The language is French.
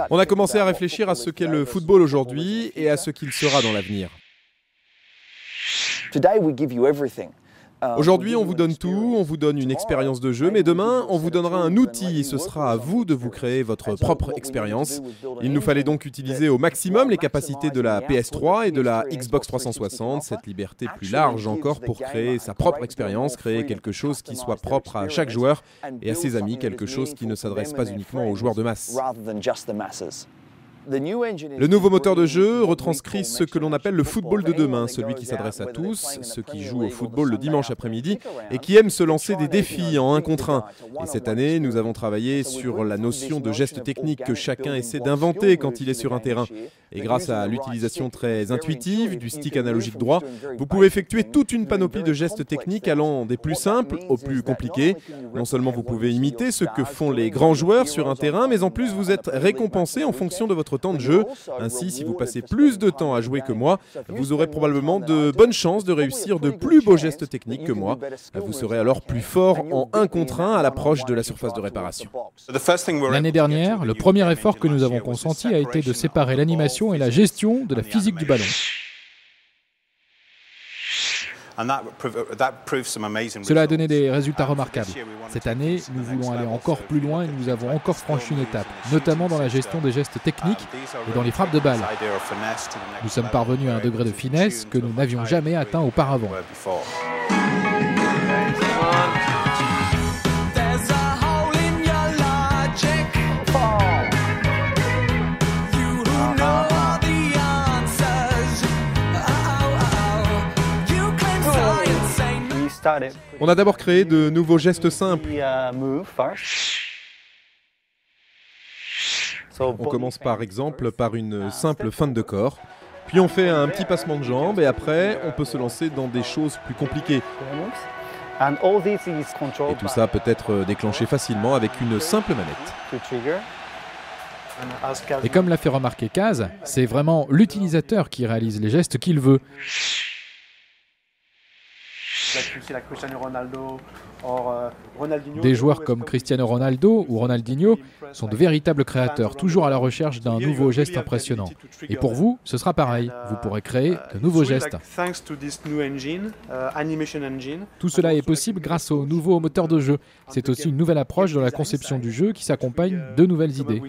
On a commencé à réfléchir à ce qu'est le football aujourd'hui et à ce qu'il sera dans l'avenir. Aujourd'hui, on vous donne tout, on vous donne une expérience de jeu, mais demain, on vous donnera un outil et ce sera à vous de vous créer votre propre expérience. Il nous fallait donc utiliser au maximum les capacités de la PS3 et de la Xbox 360, cette liberté plus large encore pour créer sa propre expérience, créer quelque chose qui soit propre à chaque joueur et à ses amis, quelque chose qui ne s'adresse pas uniquement aux joueurs de masse. Le nouveau moteur de jeu retranscrit ce que l'on appelle le football de demain, celui qui s'adresse à tous, ceux qui jouent au football le dimanche après-midi et qui aiment se lancer des défis en 1 contre 1. Et cette année, nous avons travaillé sur la notion de geste technique que chacun essaie d'inventer quand il est sur un terrain. Et grâce à l'utilisation très intuitive du stick analogique droit, vous pouvez effectuer toute une panoplie de gestes techniques allant des plus simples aux plus compliqués. Non seulement vous pouvez imiter ce que font les grands joueurs sur un terrain, mais en plus vous êtes récompensé en fonction de votre temps de jeu. Ainsi, si vous passez plus de temps à jouer que moi, vous aurez probablement de bonnes chances de réussir de plus beaux gestes techniques que moi. Vous serez alors plus fort en 1 contre 1 à l'approche de la surface de réparation. L'année dernière, le premier effort que nous avons consenti a été de séparer l'animation et la gestion de la physique du ballon. Cela a donné des résultats remarquables. Cette année, nous voulons aller encore plus loin et nous avons encore franchi une étape, notamment dans la gestion des gestes techniques et dans les frappes de balles. Nous sommes parvenus à un degré de finesse que nous n'avions jamais atteint auparavant. On a d'abord créé de nouveaux gestes simples. On commence par exemple par une simple feinte de corps, puis on fait un petit passement de jambes et après on peut se lancer dans des choses plus compliquées. Et tout ça peut être déclenché facilement avec une simple manette. Et comme l'a fait remarquer Kaz, c'est vraiment l'utilisateur qui réalise les gestes qu'il veut. Des joueurs comme Cristiano Ronaldo ou Ronaldinho sont de véritables créateurs, toujours à la recherche d'un nouveau geste impressionnant. Et pour vous, ce sera pareil, vous pourrez créer de nouveaux gestes. Tout cela est possible grâce au nouveau moteur de jeu. C'est aussi une nouvelle approche dans la conception du jeu qui s'accompagne de nouvelles idées.